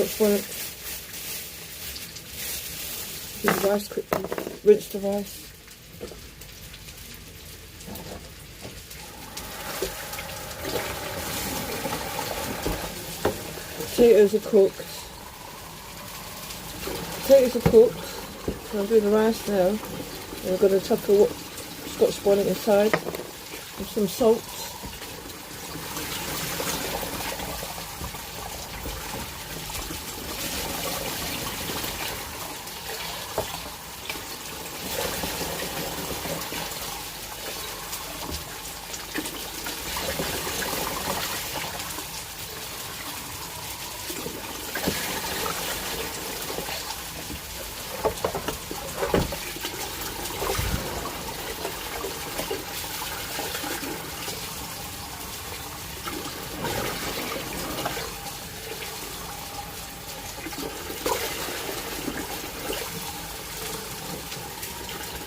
Scotch bonnet. Do the rice quickly. Rinse the rice. Potatoes are cooked. Potatoes are cooked. So I'm doing the rice now. And I'm going to chuck a Scotch bonnet inside with some salt.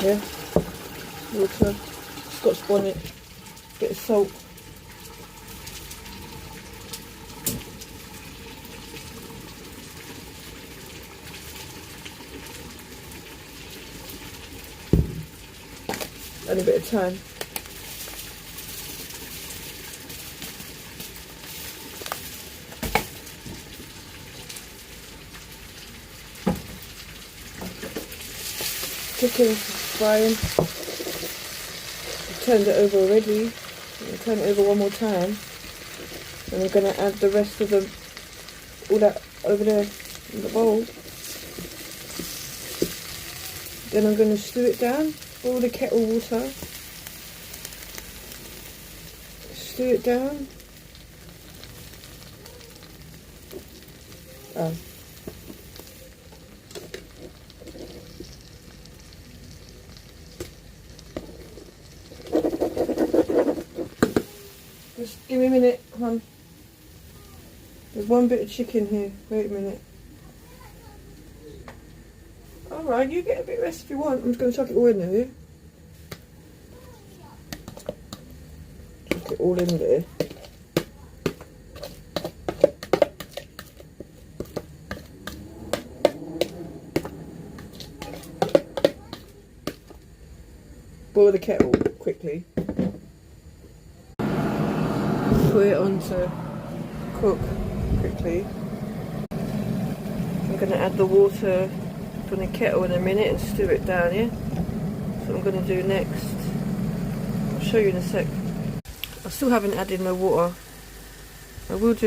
Yeah, water, Scotch bonnet, bit of salt. And a bit of thyme. Chicken frying. I've turned it over already. I'll turn it over one more time. And I'm going to add the rest of all that over there in the bowl. Then I'm going to stew it down. All the kettle water. Stew it down. Just give me a minute, hon. There's one bit of chicken here. Wait a minute. Alright, you get a bit of rest if you want. I'm just going to chuck it all in there. Chuck it all in there. Boil the kettle quickly. Put it on to cook quickly. I'm going to add the water from the kettle in a minute and stew it down, yeah? That's what I'm going to do next. I'll show you in a sec. I still haven't added no water. I will do